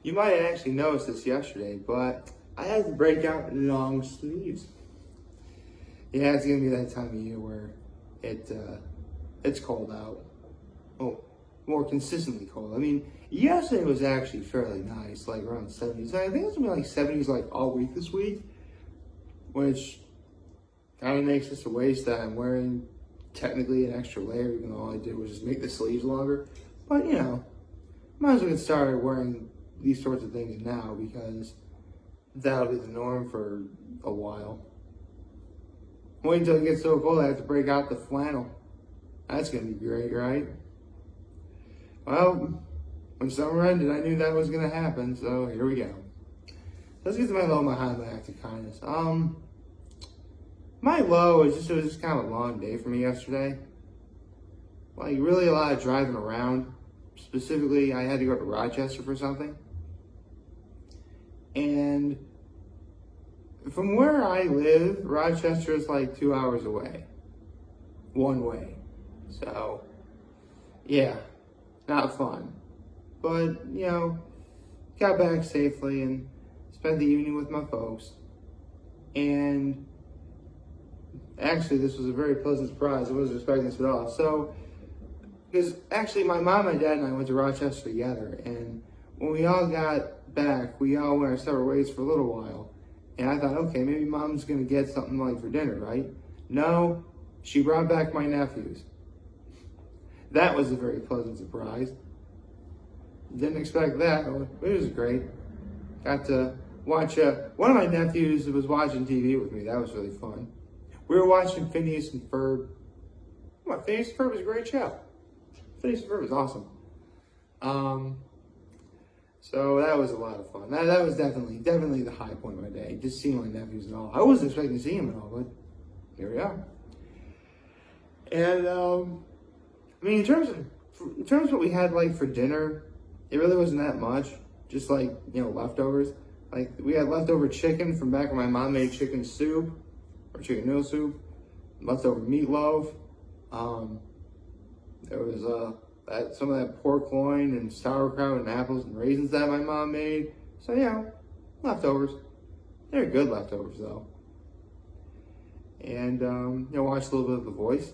You might have actually noticed this yesterday, but I had to break out long sleeves. Yeah, it's gonna be that time of year where it's cold out. Oh, more consistently cold. I mean, yesterday was actually fairly nice, like around 70s. I think it's gonna be like 70s like all week this week, which kind of makes this a waste that I'm wearing technically an extra layer, even though all I did was just make the sleeves longer. But you know, might as well get started wearing these sorts of things now because that'll be the norm for a while. Wait until it gets so cold I have to break out the flannel. That's gonna be great, right? Well, when summer ended, I knew that was gonna happen, so here we go. Let's get to my low, my high, my act of kindness. My low is it was just kind of a long day for me yesterday. Like really a lot of driving around. Specifically, I had to go to Rochester for something. And from where I live, Rochester is like 2 hours away. One way. So, yeah, not fun. But, you know, got back safely and spent the evening with my folks. And actually, this was a very pleasant surprise. I wasn't expecting this at all. So, because actually my mom, my dad, and I went to Rochester together. And when we all got back, we all went our separate ways for a little while. And I thought, okay, maybe mom's going to get something like for dinner, right? No, she brought back my nephews. That was a very pleasant surprise. Didn't expect that. It was great. Got to watch, one of my nephews was watching TV with me. That was really fun. We were watching Phineas and Ferb. Come on, Phineas and Ferb was a great show. Phineas and Ferb was awesome. So that was a lot of fun. That was definitely the high point of my day. Just seeing my nephews and all. I wasn't expecting to see them at all, but here we are. And I mean, in terms of what we had like for dinner, it really wasn't that much. Just like, you know, leftovers. Like we had leftover chicken from back when my mom made chicken soup or chicken noodle soup. Leftover meatloaf. There was some of that pork loin and sauerkraut and apples and raisins that my mom made. So yeah, leftovers. They're good leftovers though. And you know, watched a little bit of The Voice.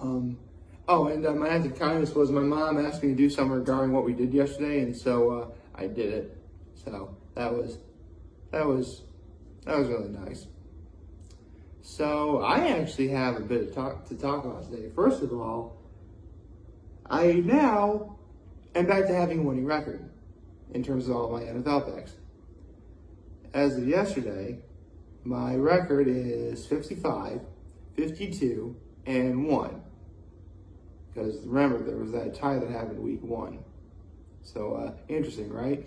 My act of kindness was my mom asked me to do something regarding what we did yesterday, and so I did it. So that was really nice. So I actually have a bit to talk about today. First of all, I now am back to having a winning record in terms of all my NFL picks. As of yesterday, my record is 55, 52, and 1. Because remember, there was that tie that happened week 1. So, interesting, right?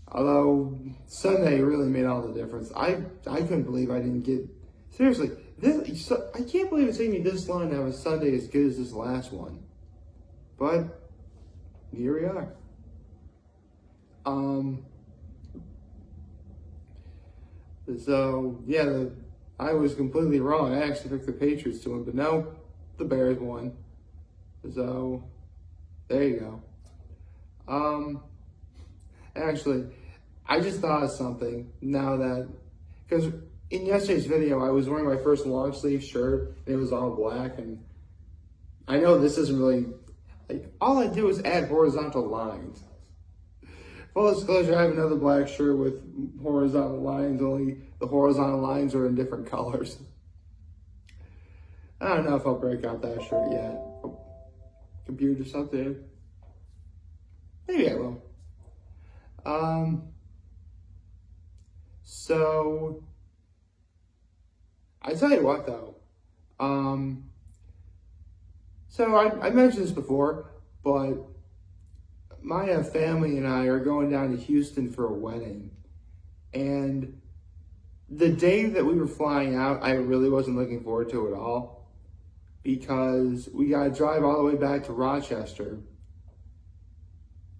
Although, Sunday really made all the difference. I couldn't believe I didn't get... Seriously, I can't believe it's taking me this long to have a Sunday as good as this last one. But, here we are. So, yeah, I was completely wrong. I actually picked the Patriots to win, but no, the Bears won. So, there you go. Actually, I just thought of something now that, because in yesterday's video, I was wearing my first long sleeve shirt, and it was all black, and I know this isn't really, like, all I do is add horizontal lines. Full disclosure, I have another black shirt with horizontal lines, only the horizontal lines are in different colors. I don't know if I'll break out that shirt yet. Computer something. Maybe I will. So, I tell you what though, so I mentioned this before, but my family and I are going down to Houston for a wedding, and the day that we were flying out, I really wasn't looking forward to it at all, because we got to drive all the way back to Rochester,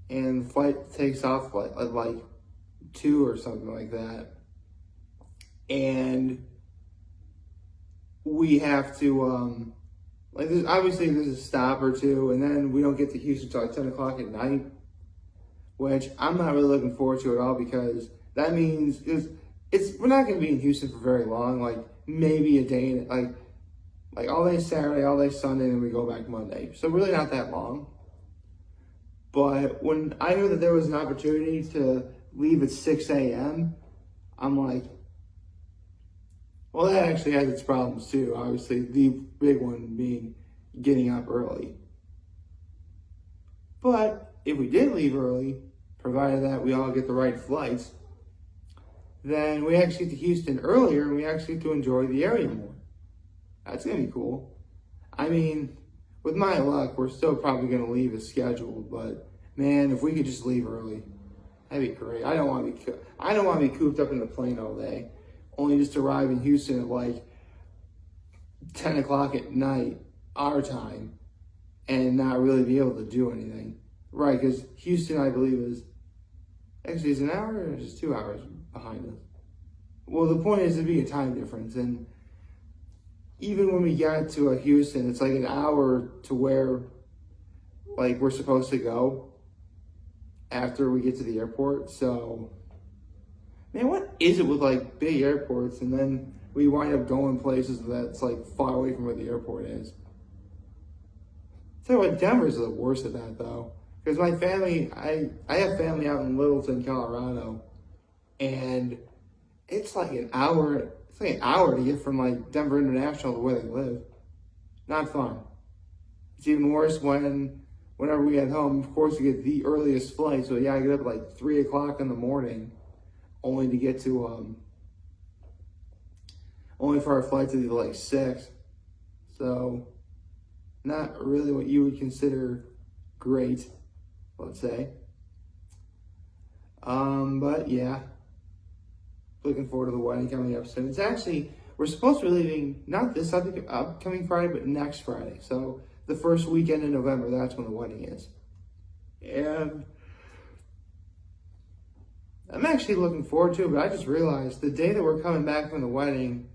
and the flight takes off at like 2 or something like that, and we have to Like, there's a stop or two, and then we don't get to Houston until like 10 o'clock at night, which I'm not really looking forward to at all, because that means we're not going to be in Houston for very long, like maybe a day, like all day Saturday, all day Sunday, and then we go back Monday. So really not that long. But when I knew that there was an opportunity to leave at 6 a.m., I'm like, well, that actually has its problems too. Obviously, the big one being getting up early. But if we did leave early, provided that we all get the right flights, then we actually get to Houston earlier and we actually get to enjoy the area more. That's going to be cool. I mean, with my luck, we're still probably going to leave as scheduled, but man, if we could just leave early, that'd be great. I don't want to be cooped up in the plane all day, only just to arrive in Houston at like 10 o'clock at night, our time, and not really be able to do anything. Right, because Houston, I believe, is an hour or just 2 hours behind us. Well, the point is to be a time difference, and even when we got to Houston, it's like an hour to where like we're supposed to go after we get to the airport. So, man, what is it with like big airports and then we wind up going places that's like far away from where the airport is? So what, Denver's the worst at that though. Because my family, I have family out in Littleton, Colorado, and it's like an hour to get from like Denver International to where they live. Not fun. It's even worse whenever we get home, of course, we get the earliest flight. So yeah, I get up at like 3 o'clock in the morning, only to get to, only for our flight to be like 6. So not really what you would consider great, let's say. But yeah, looking forward to the wedding coming up soon. It's actually, we're supposed to be leaving, not this upcoming Friday, but next Friday. So the first weekend in November, that's when the wedding is. And I'm actually looking forward to it, but I just realized the day that we're coming back from the wedding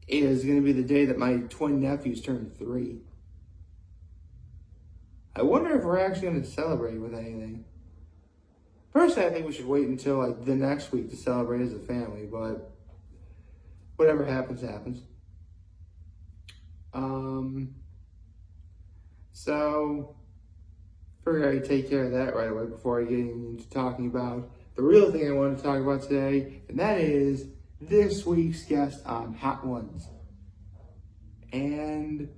is going to be the day that my twin nephews turn 3. I wonder if we're actually going to celebrate with anything. Personally, I think we should wait until like the next week to celebrate as a family, but whatever happens, happens. So figured I'd take care of that right away before I get into talking about the real thing I want to talk about today, and that is this week's guest on Hot Ones. And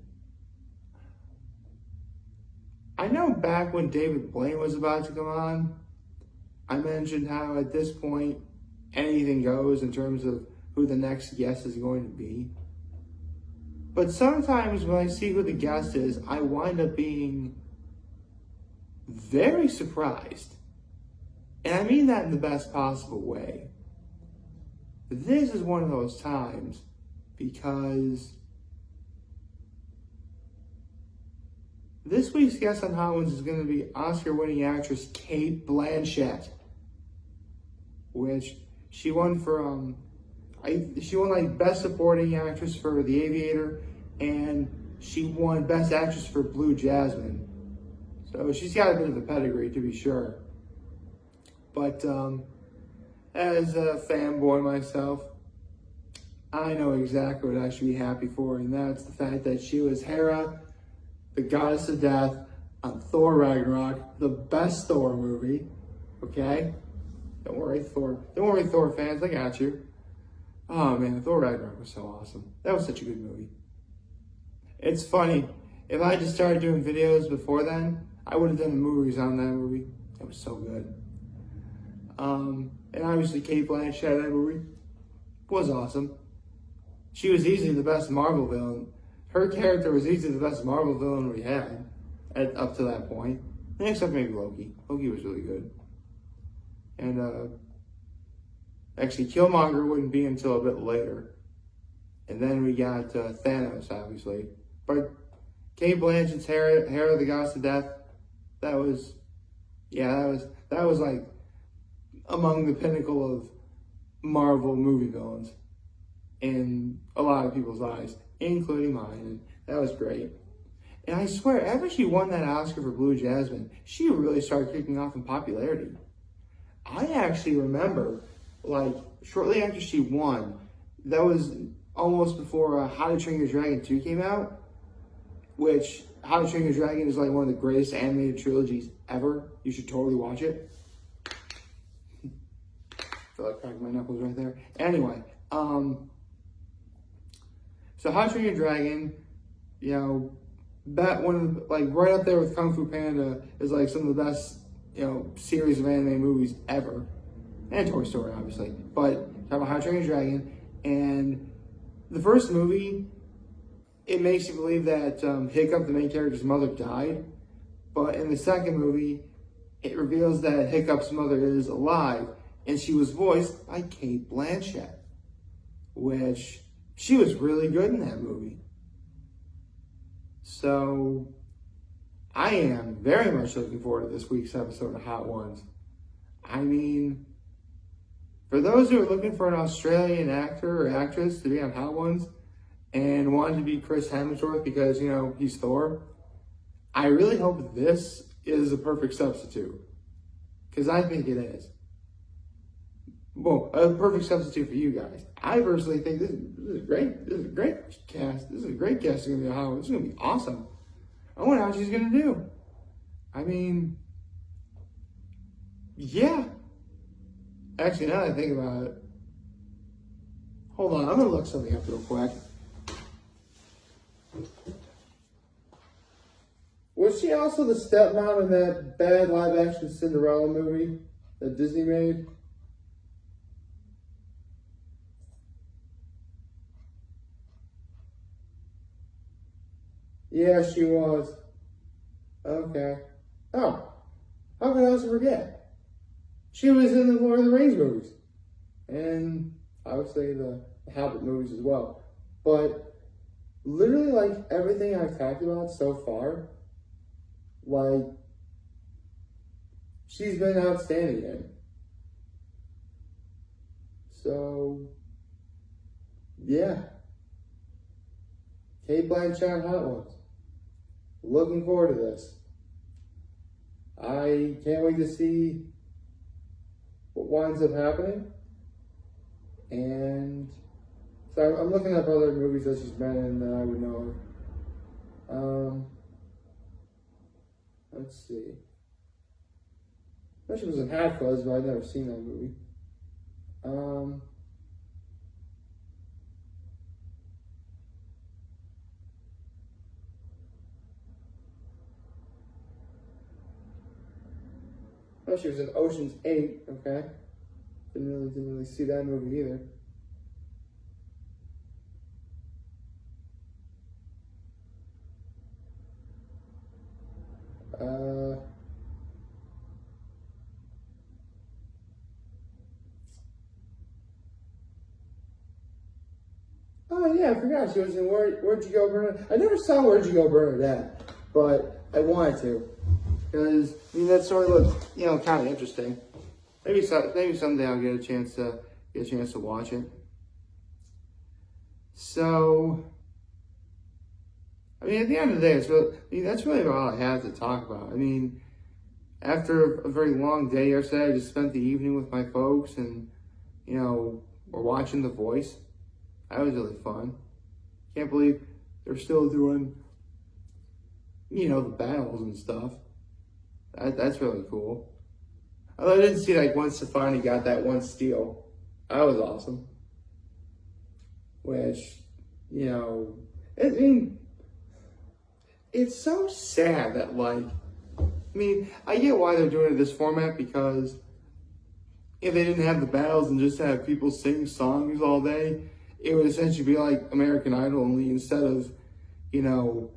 I know back when David Blaine was about to come on, I mentioned how at this point anything goes in terms of who the next guest is going to be. But sometimes when I see who the guest is, I wind up being very surprised. And I mean that in the best possible way. This is one of those times because this week's guest on Hot Ones is going to be Oscar-winning actress Cate Blanchett, which she won for she won like Best Supporting Actress for The Aviator, and she won Best Actress for Blue Jasmine. So she's got a bit of a pedigree, to be sure. But as a fanboy myself, I know exactly what I should be happy for, and that's the fact that she was Hera, the goddess of death, on Thor Ragnarok, the best Thor movie. Okay? Don't worry, Thor fans, I got you. Oh man, Thor Ragnarok was so awesome. That was such a good movie. It's funny, if I just started doing videos before then, I would have done the movies on that movie. That was so good. And obviously Cate Blanchett in that movie was awesome. She was easily the best Marvel villain. Her character was easily the best Marvel villain we had up to that point. Except maybe Loki. Loki was really good. And actually Killmonger wouldn't be until a bit later. And then we got Thanos, obviously. But Cate Blanchett's Hera, the Goddess of Death, that was like among the pinnacle of Marvel movie villains in a lot of people's eyes, including mine. And That was great. And I swear, after she won that Oscar for Blue Jasmine, she really started kicking off in popularity. I actually remember, like, shortly after she won, that was almost before How to Train Your Dragon 2 came out, which How to Train Your Dragon is like one of the greatest animated trilogies ever. You should totally watch it. I feel like cracking my knuckles right there. Anyway, so How to Train Your Dragon, you know, that one, like right up there with Kung Fu Panda, is like some of the best, you know, series of anime movies ever. And Toy Story, obviously. But talk about How to Train Your Dragon. And the first movie, it makes you believe that Hiccup, the main character's mother, died. But in the second movie, it reveals that Hiccup's mother is alive. And she was voiced by Cate Blanchett, which she was really good in that movie. So I am very much looking forward to this week's episode of Hot Ones. I mean, for those who are looking for an Australian actor or actress to be on Hot Ones and wanted to be Chris Hemsworth because, you know, he's Thor, I really hope this is a perfect substitute. Because I think it is. Well, a perfect substitute for you guys. I personally think this is great. This is a great cast. This is a great cast. It's going to be a Hot Ones. This is going to be awesome. I wonder how she's going to do. I mean, yeah. Actually, now that I think about it, hold on, I'm going to look something up real quick. Was she also the stepmom in that bad live-action Cinderella movie that Disney made? Yeah, she was. Okay. Oh, how could I also forget? She was in the Lord of the Rings movies. And obviously the Hobbit movies as well. But literally, like, everything I've talked about so far, like, she's been outstanding in. So, yeah. Cate Blanchett, Hot Ones. Looking forward to this. I can't wait to see what winds up happening. And so I'm looking up other movies that she's been in that I would know of. Let's see. I know she was in Hot Fuzz, but I've never seen that movie. Oh, she was in Ocean's 8, okay. Didn't really see that movie either. Oh yeah, I forgot she was in Where'd You Go, Bernadette? I never saw Where'd You Go, Bernadette, but I wanted to. Because, I mean, that story looks, you know, kind of interesting. Maybe someday I'll get a chance to watch it. So, I mean, at the end of the day, that's really about all I have to talk about. I mean, after a very long day yesterday, I just spent the evening with my folks and, you know, we're watching The Voice. That was really fun. Can't believe they're still doing, you know, the battles and stuff. That's really cool. Although I didn't see, like, once Stefani got that one steal. That was awesome. Which, you know, I mean, it's so sad that, like, I mean, I get why they're doing it this format, because if they didn't have the battles and just have people sing songs all day, it would essentially be like American Idol, only instead of, you know,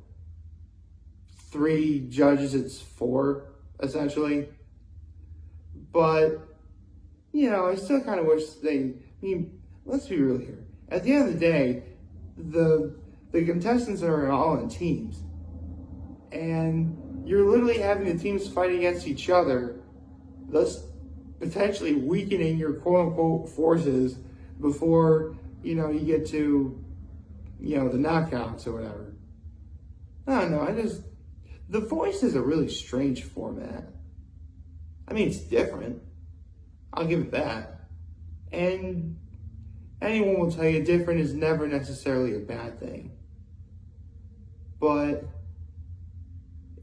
3 judges, it's 4, essentially. But, you know, I still kind of wish I mean, let's be real here. At the end of the day, the contestants are all in teams. And you're literally having the teams fight against each other, thus potentially weakening your quote-unquote forces before, you know, you get to, you know, the knockouts or whatever. I don't know, The Voice is a really strange format. I mean, it's different. I'll give it that. And anyone will tell you different is never necessarily a bad thing. But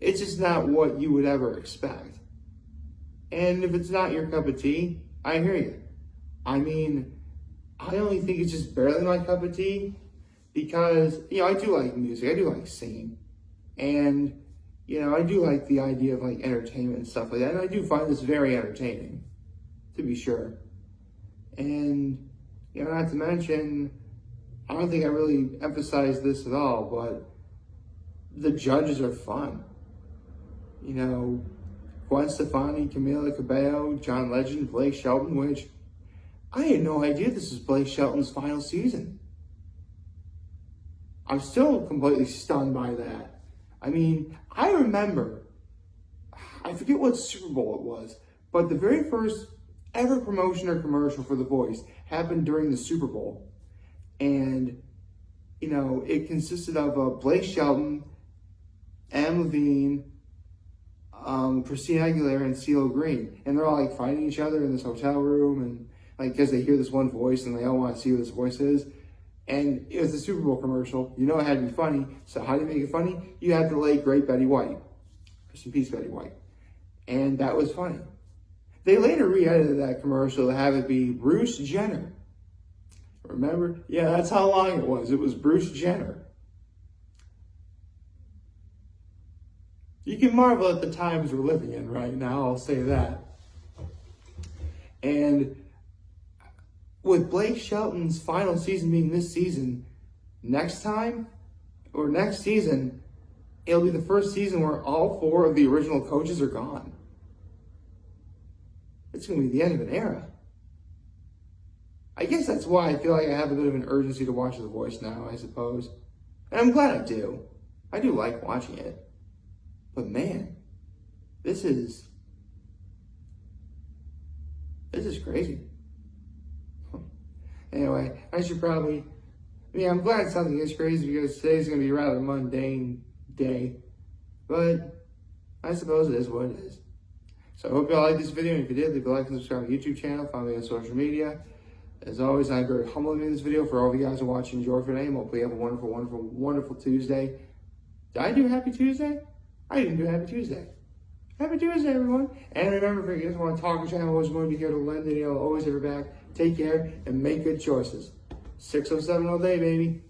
it's just not what you would ever expect. And if it's not your cup of tea, I hear you. I mean, I only think it's just barely my cup of tea because, I do like music. I do like singing. And, I do like the idea of like entertainment and stuff like that. And I do find this very entertaining, to be sure. And, not to mention, I don't think I really emphasized this at all, but the judges are fun. Gwen Stefani, Camila Cabello, John Legend, Blake Shelton, which I had no idea this was Blake Shelton's final season. I'm still completely stunned by that. I mean, I remember, I forget what Super Bowl it was, but the very first ever promotion or commercial for The Voice happened during the Super Bowl. And, it consisted of Blake Shelton, Adam Levine, Christina Aguilera, and CeeLo Green. And they're all like fighting each other in this hotel room, and like because they hear this one voice and they all want to see what this voice is. And it was a Super Bowl commercial. It had to be funny. So how do you make it funny? You had the late great Betty White. Rest in peace, Betty White. And that was funny. They later re-edited that commercial to have it be Bruce Jenner. Remember? Yeah, that's how long it was. It was Bruce Jenner. You can marvel at the times we're living in right now, I'll say that. And with Blake Shelton's final season being this season, next season, it'll be the first season where all 4 of the original coaches are gone. It's going to be the end of an era. I guess that's why I feel like I have a bit of an urgency to watch The Voice now, I suppose. And I'm glad I do. I do like watching it. But man, this is crazy. Anyway, I'm glad something is crazy because today's going to be a rather mundane day. But I suppose it is what it is. So I hope you all liked this video, and if you did, leave a like and subscribe to my YouTube channel, follow me on social media. As always, I'm very humbled to make this video for all of you guys who are watching. Enjoy for today, and hopefully you have a wonderful, wonderful, wonderful Tuesday. Did I do Happy Tuesday? I didn't do Happy Tuesday. Happy Tuesday, everyone. And remember, if you guys want to talk to me, I'm always going to be here to lend it. I'll always have your back. Take care and make good choices. 607 all day, baby.